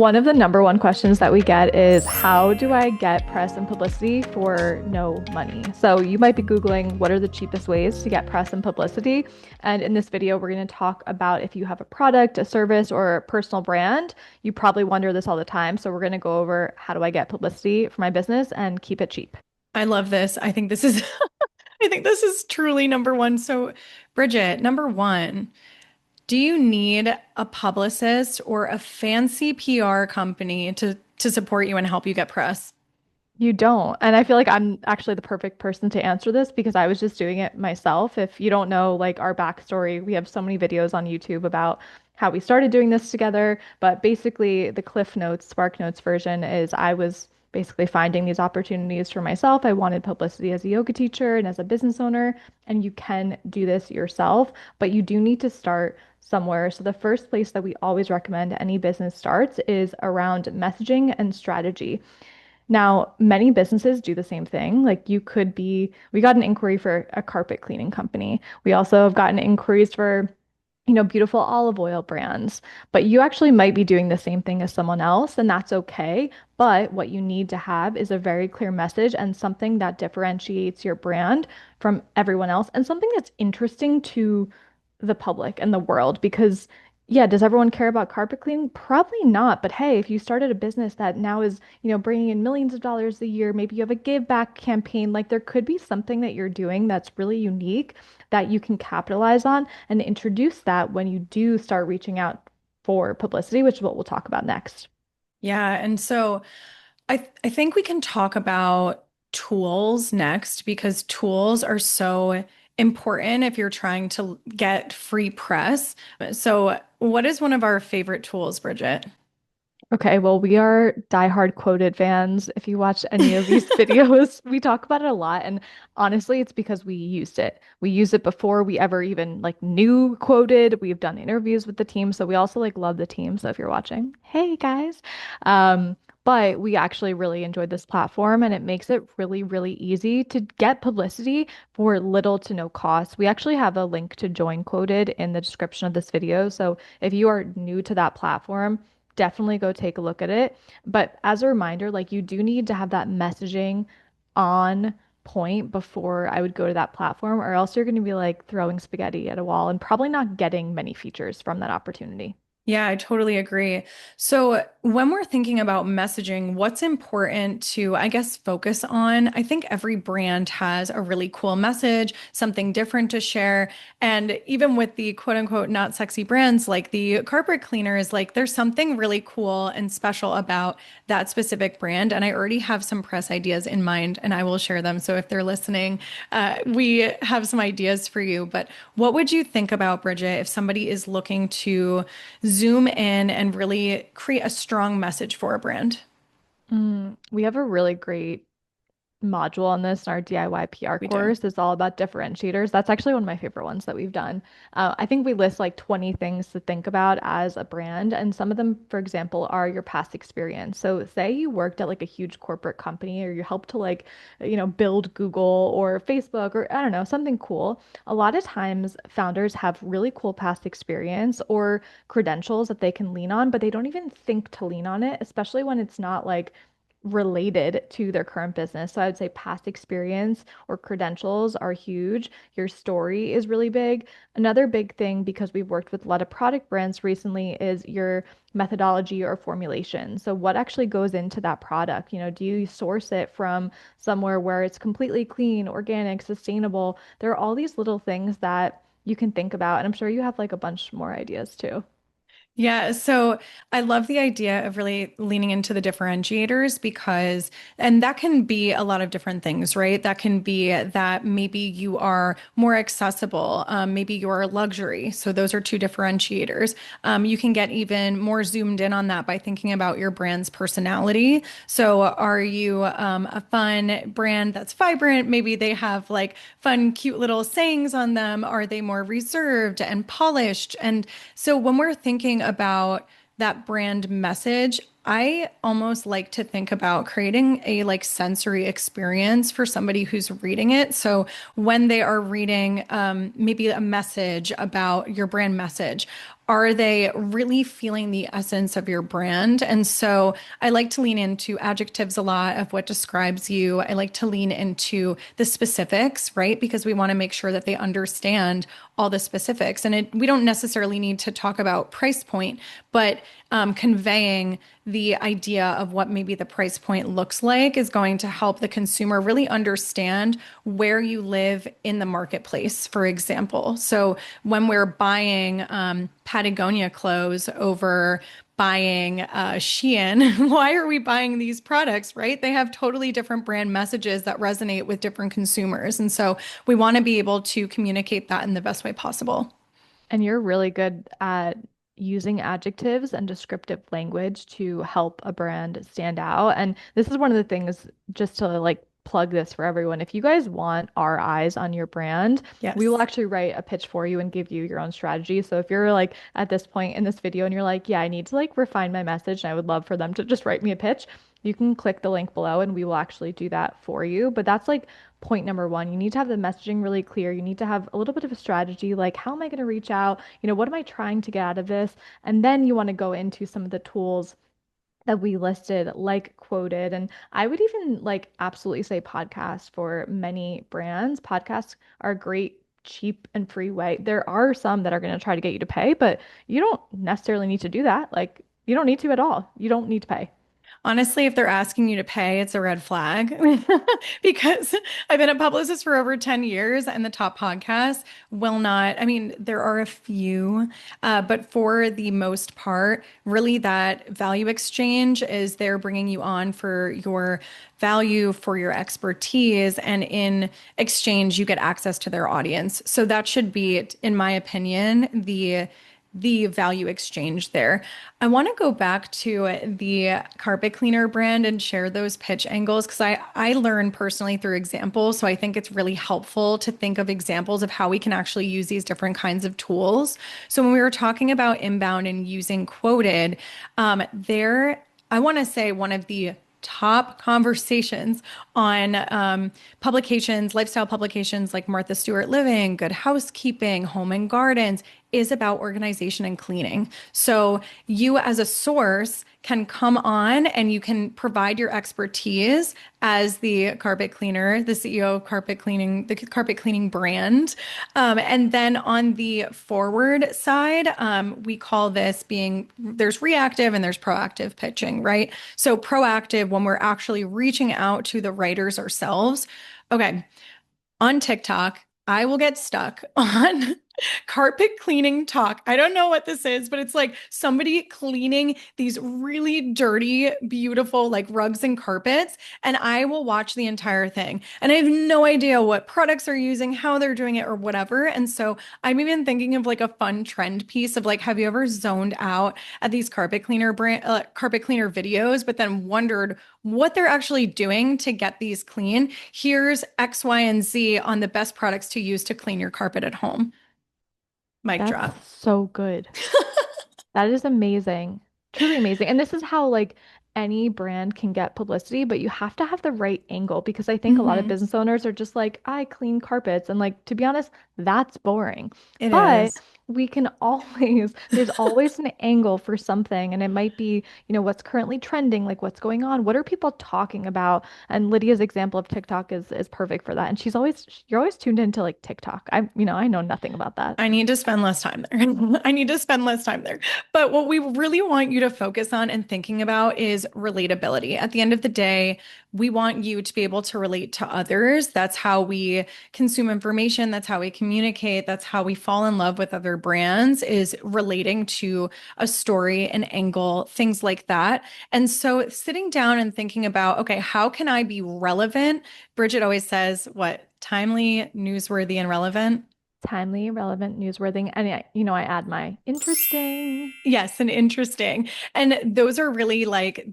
One of the number one questions that we get is how do I get press and publicity for no money? So you might be Googling what are the cheapest ways to get press and publicity. And in this video, we're going to talk about if you have a product, a service, or a personal brand. You probably wonder this all the time. So we're going to go over how do I get publicity for my business and keep it cheap. I love this. I think this is I think this is truly number one. So, Bridget, number one, do you need a publicist or a fancy PR company to support you and help you get press? You don't. And I feel like I'm actually the perfect person to answer this because I was just doing it myself. If you don't know like our backstory, we have so many videos on YouTube about how we started doing this together. But basically, the Cliff Notes, Spark Notes version is I was basically finding these opportunities for myself. I wanted publicity as a yoga teacher and as a business owner. And you can do this yourself, but you do need to start somewhere. So the first place that we always recommend any business starts is around messaging and strategy. Now, many businesses do the same thing. Like we got an inquiry for a carpet cleaning company. We also have gotten inquiries for, beautiful olive oil brands. But you actually might be doing the same thing as someone else, and that's okay. But what you need to have is a very clear message and something that differentiates your brand from everyone else and something that's interesting to the public and the world because yeah, does everyone care about carpet cleaning? Probably not. But hey, if you started a business that now is, bringing in millions of dollars a year, maybe you have a give back campaign, like there could be something that you're doing that's really unique that you can capitalize on and introduce that when you do start reaching out for publicity, which is what we'll talk about next. Yeah, and so I think we can talk about tools next because tools are so important if you're trying to get free press. So, what is one of our favorite tools, Bridget? Okay, well, we are diehard quoted fans. If you watch any of these videos, we talk about it a lot. And honestly, it's because we used it. We used it before we ever even like knew quoted. We've done interviews with the team. So we also like love the team. So if you're watching, hey guys. But we actually really enjoyed this platform and it makes it really, really easy to get publicity for little to no cost. We actually have a link to join quoted in the description of this video. So if you are new to that platform, definitely go take a look at it. But as a reminder, like you do need to have that messaging on point before I would go to that platform, or else you're going to be like throwing spaghetti at a wall and probably not getting many features from that opportunity. Yeah, I totally agree. So, when we're thinking about messaging, what's important to, I guess, focus on? I think every brand has a really cool message, something different to share. And even with the quote unquote not sexy brands like the carpet cleaners, like there's something really cool and special about that specific brand. And I already have some press ideas in mind and I will share them. So, if they're listening, we have some ideas for you. But what would you think about, Bridget, if somebody is looking to zoom in and really create a strong message for a brand? We have a really great module on this in our DIY PR We do. course is all about differentiators. That's actually one of my favorite ones that we've done. I think we list like 20 things to think about as a brand, and some of them, for example, are your past experience. So, say you worked at like a huge corporate company or you helped to like, build Google or Facebook or I don't know, something cool. A lot of times, founders have really cool past experience or credentials that they can lean on, but they don't even think to lean on it, especially when it's not like related to their current business. So I would say past experience or credentials are huge. Your story is really big. Another big thing, because we've worked with a lot of product brands recently, is your methodology or formulation. So what actually goes into that product? Do you source it from somewhere where it's completely clean, organic, sustainable? There are all these little things that you can think about. And I'm sure you have like a bunch more ideas too. Yeah, so I love the idea of really leaning into the differentiators because, and that can be a lot of different things, right? That can be that maybe you are more accessible, maybe you're a luxury. So those are two differentiators. You can get even more zoomed in on that by thinking about your brand's personality. So are you a fun brand that's vibrant? Maybe they have like fun, cute little sayings on them. Are they more reserved and polished? And so when we're thinking about that brand message, I almost like to think about creating a like sensory experience for somebody who's reading it. So when they are reading maybe a message about your brand message, Are they really feeling the essence of your brand? And so I like to lean into adjectives a lot of what describes you. I like to lean into the specifics, right? Because we want to make sure that they understand all the specifics. And we don't necessarily need to talk about price point, but conveying the idea of what maybe the price point looks like is going to help the consumer really understand where you live in the marketplace, for example. So when we're buying Patagonia clothes over buying Shein, why are we buying these products, right? They have totally different brand messages that resonate with different consumers. And so we want to be able to communicate that in the best way possible. And you're really good at using adjectives and descriptive language to help a brand stand out. And this is one of the things, just to like plug this for everyone. If you guys want our eyes on your brand, we will Yes. actually write a pitch for you and give you your own strategy. So if you're like at this point in this video and you're like, yeah, I need to like refine my message and I would love for them to just write me a pitch, you can click the link below and we will actually do that for you. But that's like point number one. You need to have the messaging really clear. You need to have a little bit of a strategy, like how am I going to reach out? What am I trying to get out of this? And then you want to go into some of the tools that we listed, like quoted. And I would even like absolutely say podcasts for many brands. Podcasts are a great, cheap, and free way. There are some that are going to try to get you to pay, but you don't necessarily need to do that. Like, you don't need to at all. You don't need to pay. Honestly, if they're asking you to pay, it's a red flag because I've been a publicist for over 10 years and the top podcasts will not, I mean, there are a few, but for the most part, really that value exchange is they're bringing you on for your value, for your expertise, and in exchange, you get access to their audience. So that should be, in my opinion, the value exchange there. I want to go back to the carpet cleaner brand and share those pitch angles because I learn personally through examples. So I think it's really helpful to think of examples of how we can actually use these different kinds of tools. So when we were talking about inbound and using quoted, there, I want to say one of the top conversations on publications, lifestyle publications like Martha Stewart Living, Good Housekeeping, Home and Gardens, is about organization and cleaning. So you as a source can come on and you can provide your expertise as the carpet cleaner, the CEO of carpet cleaning, the carpet cleaning brand. And then on the forward side, we call this being, there's reactive and there's proactive pitching, right? So proactive when we're actually reaching out to the writers ourselves. Okay, on TikTok, I will get stuck on carpet cleaning talk. I don't know what this is, but it's like somebody cleaning these really dirty, beautiful like rugs and carpets, and I will watch the entire thing. And I have no idea what products they're using, how they're doing it, or whatever. And so I'm even thinking of like a fun trend piece of like, have you ever zoned out at these carpet cleaner videos, but then wondered what they're actually doing to get these clean? Here's X, Y, and Z on the best products to use to clean your carpet at home. Mic That's drop. so good. That is amazing. Truly amazing. And this is how like any brand can get publicity, but you have to have the right angle because I think a lot of Hmm. business owners are just like, I clean carpets. And like, to be honest, that's boring. It But is. we can always, there's always an angle for something. And it might be, what's currently trending, like what's going on, what are people talking about? And Lydia's example of TikTok is perfect for that. And you're always tuned into like TikTok. I know nothing about that. I need to spend less time there. I need to spend less time there. But what we really want you to focus on and thinking about is relatability. At the end of the day, we want you to be able to relate to others. That's how we consume information. That's how we communicate. That's how we fall in love with other brands, is relating to a story, an angle, things like that. And so sitting down and thinking about, okay, how can I be relevant? Bridget always says, what? Timely, newsworthy, and relevant. Timely, relevant, newsworthy, and I add my interesting. Yes, and interesting. And those are really like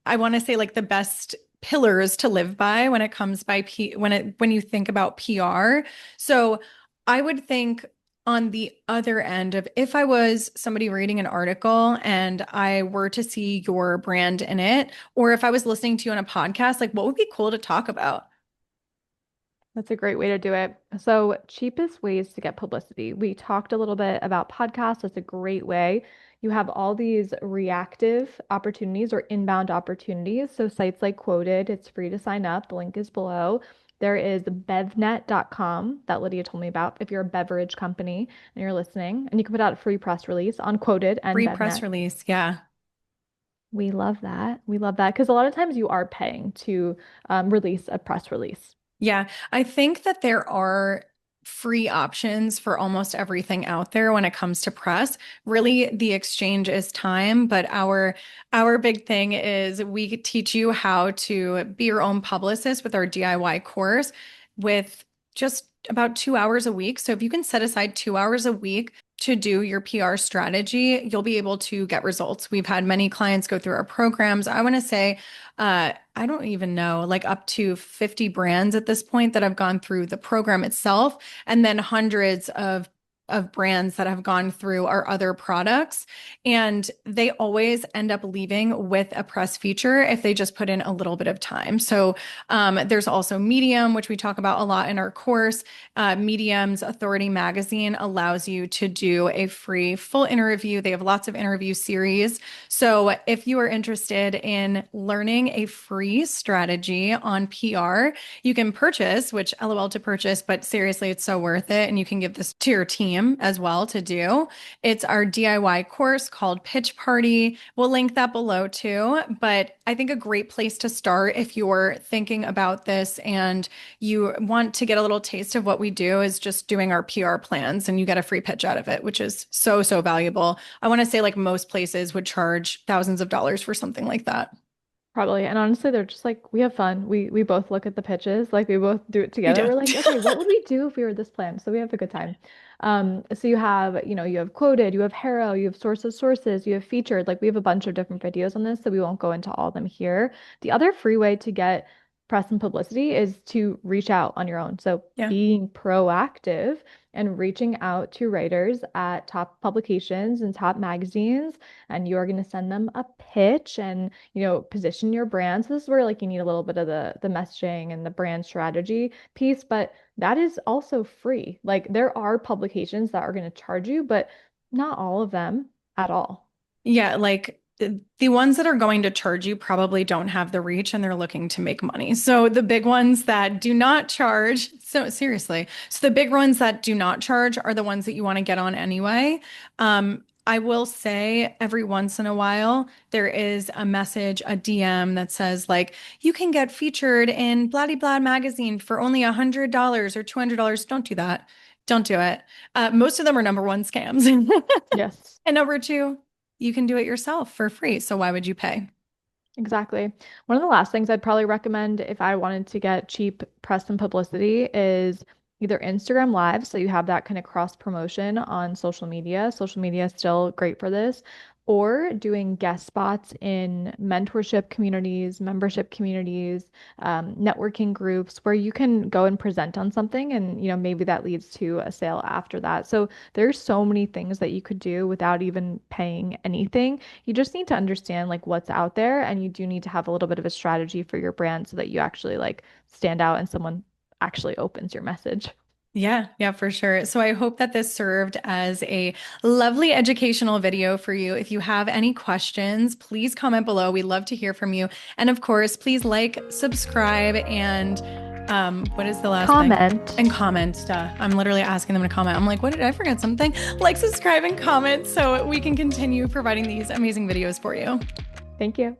I want to say like the best pillars to live by when it comes by when you think about PR. So I would think on the other end of if I was somebody reading an article and I were to see your brand in it, or if I was listening to you on a podcast, like what would be cool to talk about? That's a great way to do it. So, cheapest ways to get publicity. We talked a little bit about podcasts. That's a great way. You have all these reactive opportunities or inbound opportunities. So, sites like Quoted, it's free to sign up. The link is below. There is bevnet.com that Lydia told me about if you're a beverage company and you're listening, and you can put out a free press release on Quoted and Free press Bevnet. release. Yeah. We love that. We love that because a lot of times you are paying to release a press release. Yeah, I think that there are free options for almost everything out there when it comes to press. Really, the exchange is time, but our big thing is we teach you how to be your own publicist with our DIY course with just about 2 hours a week. So if you can set aside 2 hours a week to do your PR strategy, you'll be able to get results. We've had many clients go through our programs. I want to say I don't even know, like up to 50 brands at this point that have gone through the program itself, and then hundreds of brands that have gone through our other products. And they always end up leaving with a press feature if they just put in a little bit of time. So there's also Medium, which we talk about a lot in our course. Medium's Authority Magazine allows you to do a free full interview. They have lots of interview series. So if you are interested in learning a free strategy on PR, you can purchase, which LOL to purchase, but seriously, it's so worth it. And you can give this to your team as well to do. It's our DIY course called Pitch Party. We'll link that below too. But I think a great place to start if you're thinking about this and you want to get a little taste of what we do is just doing our PR plans, and you get a free pitch out of it, which is so, so valuable. I want to say like most places would charge thousands of dollars for something like that. Probably. And honestly, they're just like, we have fun. We both look at the pitches, like we both do it We together. do. We're like, okay, what would we do if we were this plan? So we have a good time. So you have, you have quoted, you have Haro, you have sources, you have featured. Like we have a bunch of different videos on this, so we won't go into all of them here. The other free way to get press and publicity is to reach out on your own. So Yeah. being proactive and reaching out to writers at top publications and top magazines, and you're going to send them a pitch and position your brand. So this is where like you need a little bit of the messaging and the brand strategy piece, but that is also free. Like there are publications that are going to charge you, but not all of them at all. Yeah, like the ones that are going to charge you probably don't have the reach and they're looking to make money. So the big ones that do not charge, so seriously, so the big ones that do not charge are the ones that you want to get on anyway. I will say every once in a while, there is a message, a DM that says like, you can get featured in blah blah magazine for only $100 or $200. Don't do that. Don't do it. Most of them are number one scams. Yes. And number two, you can do it yourself for free. So why would you pay? Exactly. One of the last things I'd probably recommend if I wanted to get cheap press and publicity is either Instagram Live, so you have that kind of cross promotion on social media. Social media is still great for this, or doing guest spots in mentorship communities, membership communities, networking groups where you can go and present on something and maybe that leads to a sale after that. So there's so many things that you could do without even paying anything. You just need to understand like what's out there, and you do need to have a little bit of a strategy for your brand so that you actually like stand out and someone actually opens your message. Yeah, yeah, for sure. So I hope that this served as a lovely educational video for you. If you have any questions, please comment below. We love to hear from you. And of course, please like, subscribe, and what is the last thing? Comment. And comment. I'm literally asking them to comment. I'm like, what did I forget something? Like, subscribe, and comment so we can continue providing these amazing videos for you. Thank you.